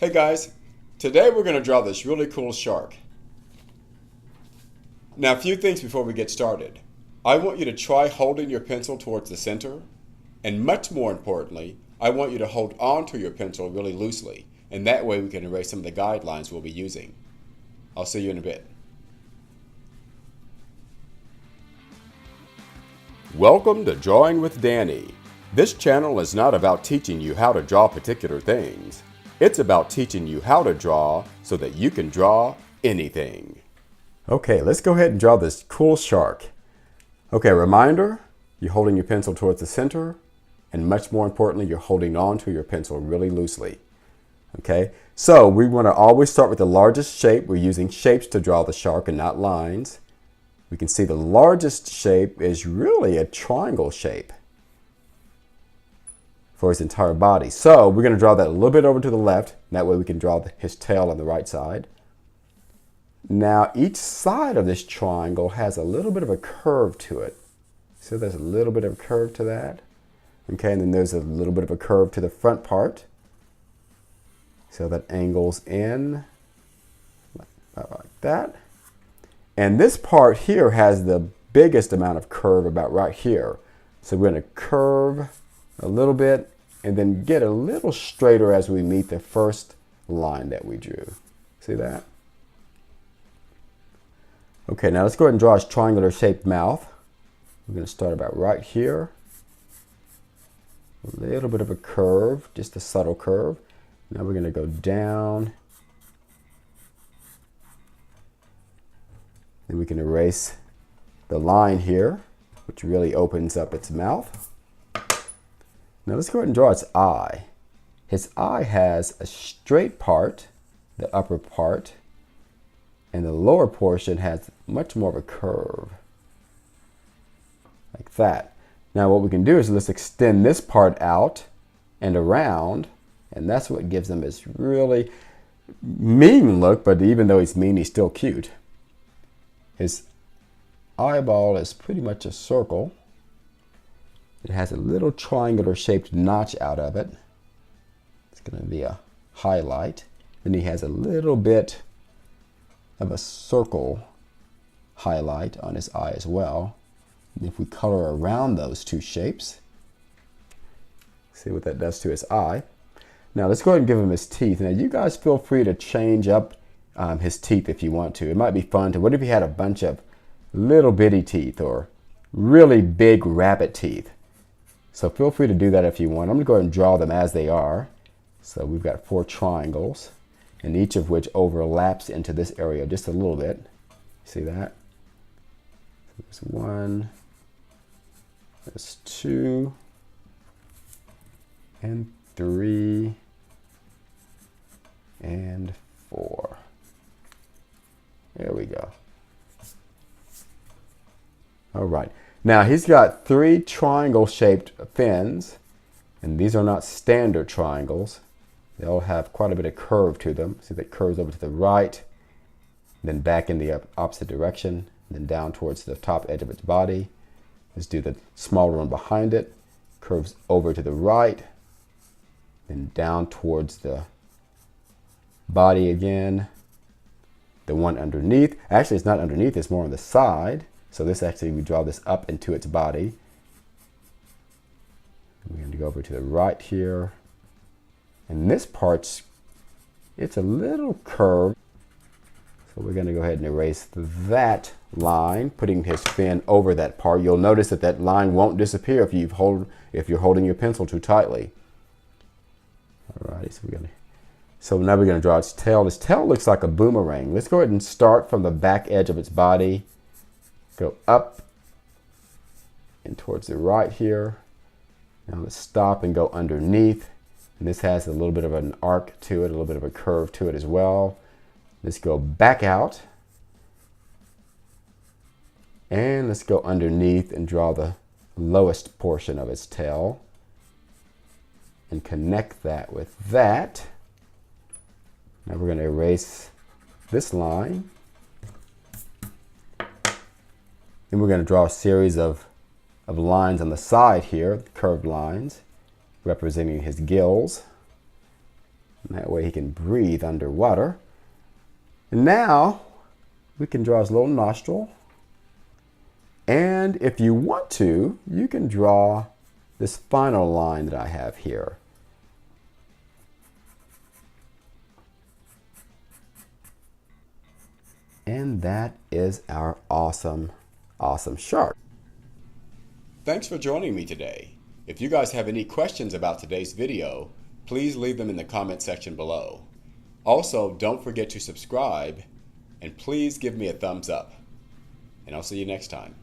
Hey guys, today we're going to draw this really cool shark. Now, a few things before we get started. I want you to try holding your pencil towards the center, and much more importantly, I want you to hold onto your pencil really loosely, and that way we can erase some of the guidelines we'll be using. I'll see you in a bit. Welcome to Drawing with Danny. This channel is not about teaching you how to draw particular things. It's about teaching you how to draw so that you can draw anything. Okay, let's go ahead and draw this cool shark. Okay, reminder, you're holding your pencil towards the center, and much more importantly, you're holding on to your pencil really loosely. Okay, so we want to always start with the largest shape. We're using shapes to draw the shark and not lines. We can see the largest shape is really a triangle shape for his entire body. So we're going to draw that a little bit over to the left. That way we can draw his tail on the right side. Now each side of this triangle has a little bit of a curve to it. So there's a little bit of a curve to that. Okay, and then there's a little bit of a curve to the front part. So that angles in like that. And this part here has the biggest amount of curve about right here. So we're going to curve a little bit and then get a little straighter as we meet the first line that we drew. See that? Okay, now let's go ahead and draw his triangular shaped mouth. We're going to start about right here. A little bit of a curve, just a subtle curve. Now we're going to go down. Then we can erase the line here, which really opens up its mouth. Now let's go ahead and draw its eye. His eye has a straight part, the upper part, and the lower portion has much more of a curve, like that. Now what we can do is let's extend this part out and around, and that's what gives him this really mean look, but even though he's mean, he's still cute. His eyeball is pretty much a circle. It has a little triangular shaped notch out of it. It's going to be a highlight. Then he has a little bit of a circle highlight on his eye as well. And if we color around those two shapes, see what that does to his eye. Now let's go ahead and give him his teeth. Now you guys feel free to change up his teeth if you want to. It might be fun to, what if he had a bunch of little bitty teeth or really big rabbit teeth? So feel free to do that if you want. I'm going to go ahead and draw them as they are. So we've got 4 triangles, and each of which overlaps into this area just a little bit. See that? There's 1, there's 2, and 3, and 4. There we go. All right. Now he's got 3 triangle-shaped fins, and these are not standard triangles. They all have quite a bit of curve to them. See, that curves over to the right, then back in the opposite direction, then down towards the top edge of its body. Let's do the smaller one behind it. Curves over to the right, then down towards the body again. The one underneath, actually it's not underneath, it's more on the side. So this actually, we draw this up into its body. We're going to go over to the right here. And this part's, it's a little curved. So we're going to go ahead and erase that line, putting his fin over that part. You'll notice that that line won't disappear if you're holding your pencil too tightly. Alrighty, so now we're going to draw its tail. Its tail looks like a boomerang. Let's go ahead and start from the back edge of its body. Go up and towards the right here. Now let's stop and go underneath. And this has a little bit of an arc to it, a little bit of a curve to it as well. Let's go back out. And let's go underneath and draw the lowest portion of its tail. And connect that with that. Now we're going to erase this line. Then we're going to draw a series of lines on the side here, curved lines, representing his gills. And that way he can breathe underwater. And now we can draw his little nostril. And if you want to, you can draw this final line that I have here. And that is our awesome, awesome shark. Thanks for joining me today. If you guys have any questions about today's video, please leave them in the comment section below. Also, don't forget to subscribe and please give me a thumbs up. And I'll see you next time.